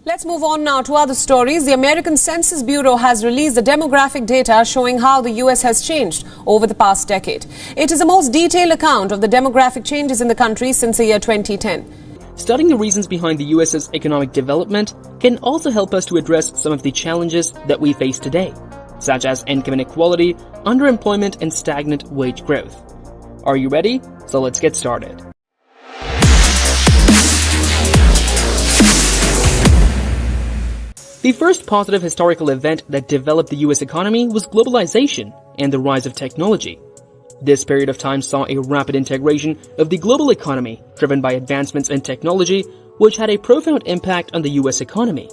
Let's move on now to other stories. The American Census Bureau has released the demographic data showing how the U.S. has changed over the past decade. It is the most detailed account of the demographic changes in the country since the year 2010. Studying the reasons behind the U.S.'s economic development can also help us to address some of the challenges that we face today, such as income inequality, underemployment, and stagnant wage growth. Are you ready? So let's get started. The first positive historical event that developed the U.S. economy was globalization and the rise of technology. This period of time saw a rapid integration of the global economy driven by advancements in technology, which had a profound impact on the U.S. economy.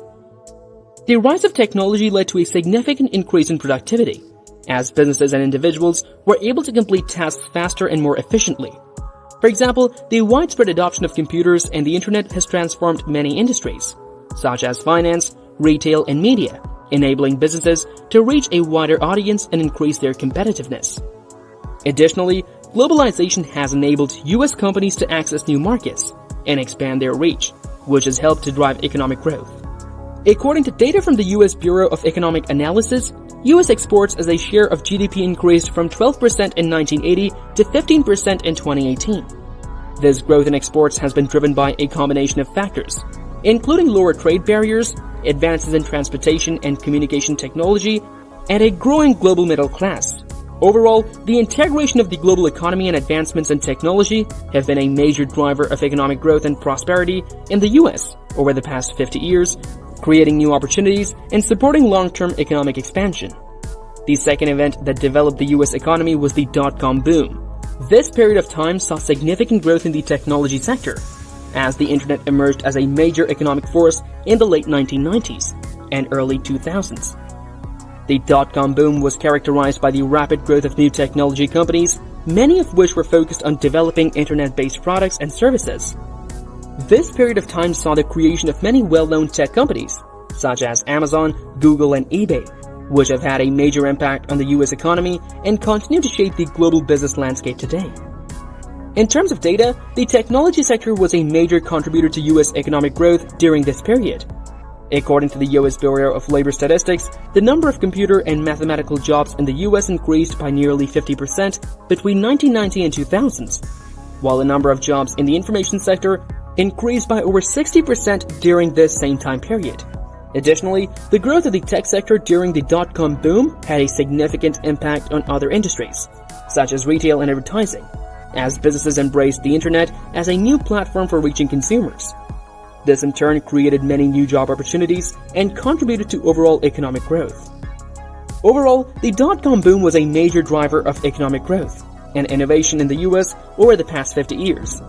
The rise of technology led to a significant increase in productivity, as businesses and individuals were able to complete tasks faster and more efficiently. For example, the widespread adoption of computers and the internet has transformed many industries, such as finance, retail, and media, enabling businesses to reach a wider audience and increase their competitiveness. Additionally, globalization has enabled U.S. companies to access new markets and expand their reach, which has helped to drive economic growth. According to data from the U.S. Bureau of Economic Analysis, U.S. exports as a share of GDP increased from 12% in 1980 to 15% in 2018. This growth in exports has been driven by a combination of factors, including lower trade barriers, advances in transportation and communication technology, and a growing global middle class. Overall, the integration of the global economy and advancements in technology have been a major driver of economic growth and prosperity in the U.S. over the past 50 years, creating new opportunities and supporting long-term economic expansion. The second event that developed the U.S. economy was the dot-com boom. This period of time saw significant growth in the technology sector, as the internet emerged as a major economic force in the late 1990s and early 2000s. The dot-com boom was characterized by the rapid growth of new technology companies, many of which were focused on developing internet-based products and services. This period of time saw the creation of many well-known tech companies, such as Amazon, Google, and eBay, which have had a major impact on the U.S. economy and continue to shape the global business landscape today. In terms of data, the technology sector was a major contributor to U.S. economic growth during this period. According to the U.S. Bureau of Labor Statistics, the number of computer and mathematical jobs in the U.S. increased by nearly 50% between 1990 and 2000, while the number of jobs in the information sector increased by over 60% during this same time period. Additionally, the growth of the tech sector during the dot-com boom had a significant impact on other industries, such as retail and advertising, as businesses embraced the internet as a new platform for reaching consumers. This in turn created many new job opportunities and contributed to overall economic growth. Overall, the dot-com boom was a major driver of economic growth and innovation in the US over the past 50 years,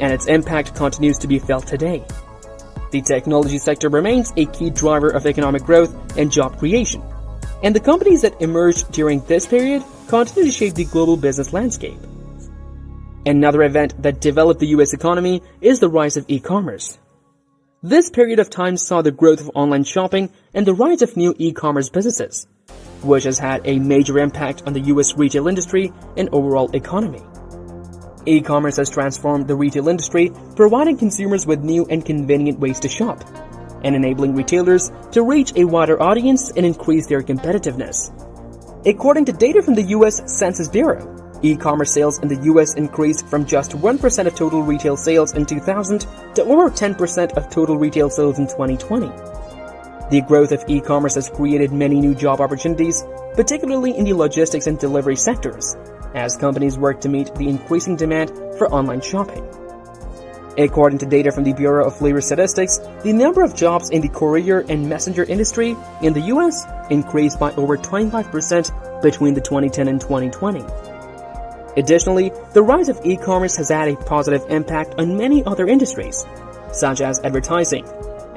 and its impact continues to be felt today. The technology sector remains a key driver of economic growth and job creation, and the companies that emerged during this period continue to shape the global business landscape. Another event that developed the U.S. economy is the rise of e-commerce. This period of time saw the growth of online shopping and the rise of new e-commerce businesses, which has had a major impact on the U.S. retail industry and overall economy. E-commerce has transformed the retail industry, providing consumers with new and convenient ways to shop, and enabling retailers to reach a wider audience and increase their competitiveness. According to data from the U.S. Census Bureau, e-commerce sales in the U.S. increased from just 1% of total retail sales in 2000 to over 10% of total retail sales in 2020. The growth of e-commerce has created many new job opportunities, particularly in the logistics and delivery sectors, as companies work to meet the increasing demand for online shopping. According to data from the Bureau of Labor Statistics, the number of jobs in the courier and messenger industry in the U.S. increased by over 25% between the 2010 and 2020. Additionally, the rise of e-commerce has had a positive impact on many other industries, such as advertising,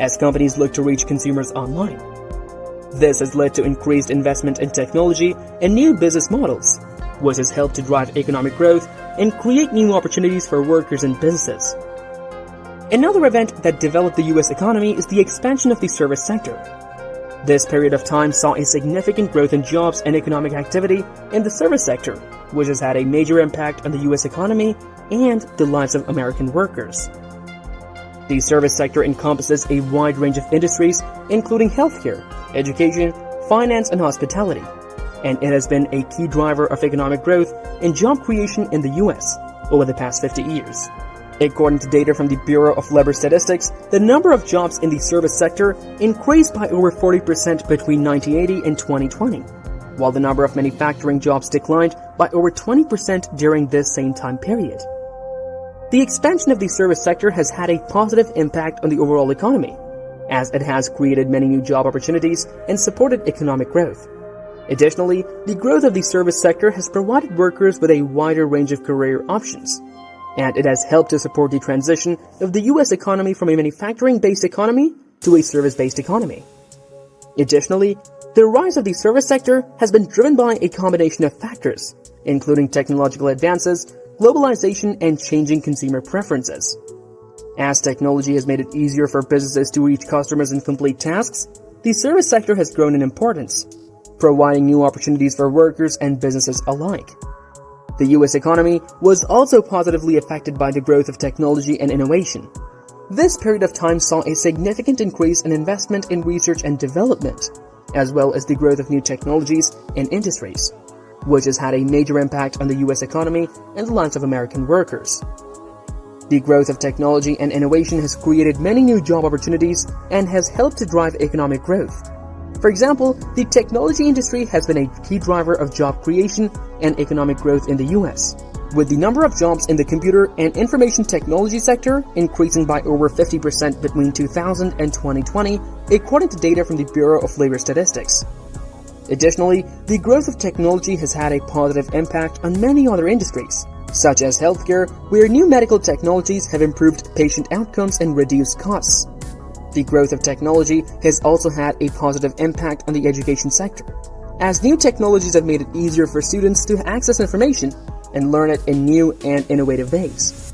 as companies look to reach consumers online. This has led to increased investment in technology and new business models, which has helped to drive economic growth and create new opportunities for workers and businesses. Another event that developed the U.S. economy is the expansion of the service sector. This period of time saw a significant growth in jobs and economic activity in the service sector, which has had a major impact on the U.S. economy and the lives of American workers. The service sector encompasses a wide range of industries, including healthcare, education, finance, and hospitality, and it has been a key driver of economic growth and job creation in the U.S. over the past 50 years. According to data from the Bureau of Labor Statistics, the number of jobs in the service sector increased by over 40% between 1980 and 2020, while the number of manufacturing jobs declined by over 20% during this same time period. The expansion of the service sector has had a positive impact on the overall economy, as it has created many new job opportunities and supported economic growth. Additionally, the growth of the service sector has provided workers with a wider range of career options, and it has helped to support the transition of the U.S. economy from a manufacturing-based economy to a service-based economy. Additionally, the rise of the service sector has been driven by a combination of factors, including technological advances, globalization, and changing consumer preferences. As technology has made it easier for businesses to reach customers and complete tasks, the service sector has grown in importance, providing new opportunities for workers and businesses alike. The U.S. economy was also positively affected by the growth of technology and innovation. This period of time saw a significant increase in investment in research and development, as well as the growth of new technologies and industries, which has had a major impact on the U.S. economy and the lives of American workers. The growth of technology and innovation has created many new job opportunities and has helped to drive economic growth. For example, the technology industry has been a key driver of job creation and economic growth in the U.S., with the number of jobs in the computer and information technology sector increasing by over 50% between 2000 and 2020, according to data from the Bureau of Labor Statistics. Additionally, the growth of technology has had a positive impact on many other industries, such as healthcare, where new medical technologies have improved patient outcomes and reduced costs. The growth of technology has also had a positive impact on the education sector, as new technologies have made it easier for students to access information and learn it in new and innovative ways.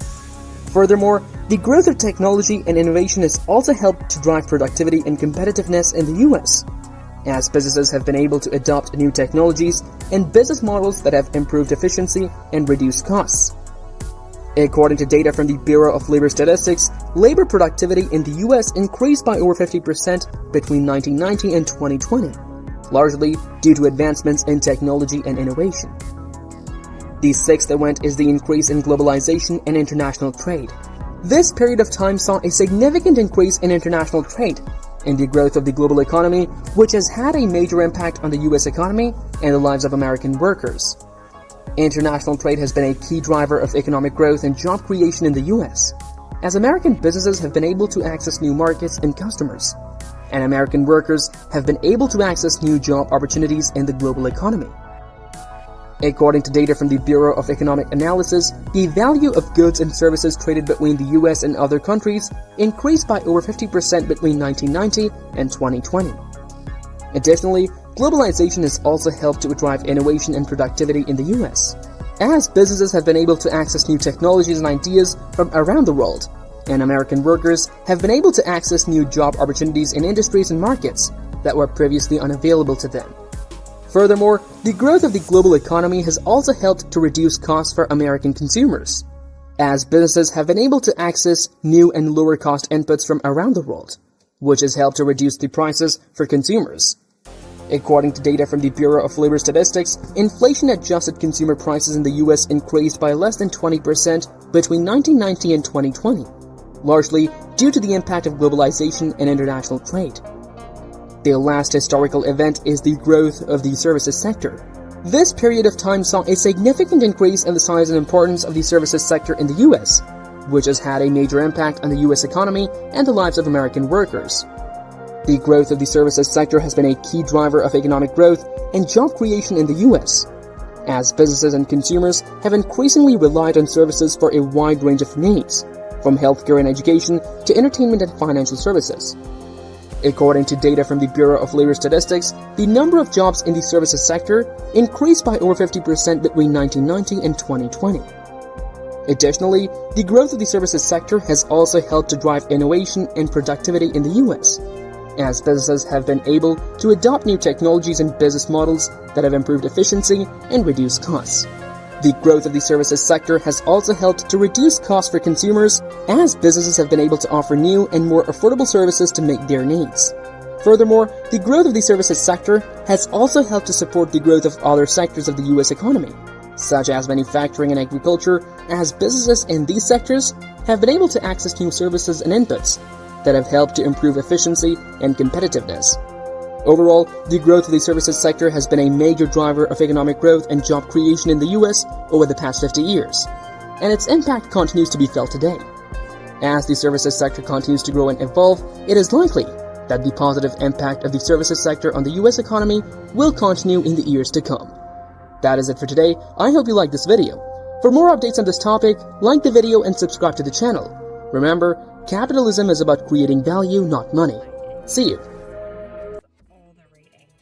Furthermore, the growth of technology and innovation has also helped to drive productivity and competitiveness in the U.S., as businesses have been able to adopt new technologies and business models that have improved efficiency and reduced costs. According to data from the Bureau of Labor Statistics, labor productivity in the U.S. increased by over 50% between 1990 and 2020, largely due to advancements in technology and innovation. The sixth event is the increase in globalization and international trade. This period of time saw a significant increase in international trade and the growth of the global economy, which has had a major impact on the U.S. economy and the lives of American workers. International trade has been a key driver of economic growth and job creation in the U.S., as American businesses have been able to access new markets and customers, and American workers have been able to access new job opportunities in the global economy. According to data from the Bureau of Economic Analysis, the value of goods and services traded between the U.S. and other countries increased by over 50% between 1990 and 2020. Additionally, globalization has also helped to drive innovation and productivity in the U.S., as businesses have been able to access new technologies and ideas from around the world, and American workers have been able to access new job opportunities in industries and markets that were previously unavailable to them. Furthermore, the growth of the global economy has also helped to reduce costs for American consumers, as businesses have been able to access new and lower-cost inputs from around the world, which has helped to reduce the prices for consumers. According to data from the Bureau of Labor Statistics, inflation-adjusted consumer prices in the U.S. increased by less than 20% between 1990 and 2020, largely due to the impact of globalization and international trade. The last historical event is the growth of the services sector. This period of time saw a significant increase in the size and importance of the services sector in the U.S., which has had a major impact on the U.S. economy and the lives of American workers. The growth of the services sector has been a key driver of economic growth and job creation in the U.S., as businesses and consumers have increasingly relied on services for a wide range of needs, from healthcare and education to entertainment and financial services. According to data from the Bureau of Labor Statistics, the number of jobs in the services sector increased by over 50% between 1990 and 2020. Additionally, the growth of the services sector has also helped to drive innovation and productivity in the U.S., as businesses have been able to adopt new technologies and business models that have improved efficiency and reduced costs. The growth of the services sector has also helped to reduce costs for consumers, as businesses have been able to offer new and more affordable services to meet their needs. Furthermore, the growth of the services sector has also helped to support the growth of other sectors of the U.S. economy, such as manufacturing and agriculture, as businesses in these sectors have been able to access new services and inputs that have helped to improve efficiency and competitiveness. Overall, the growth of the services sector has been a major driver of economic growth and job creation in the U.S. over the past 50 years, and its impact continues to be felt today. As the services sector continues to grow and evolve, it is likely that the positive impact of the services sector on the U.S. economy will continue in the years to come. That is it for today. I hope you liked this video. For more updates on this topic, like the video and subscribe to the channel. Remember, capitalism is about creating value, not money. See you.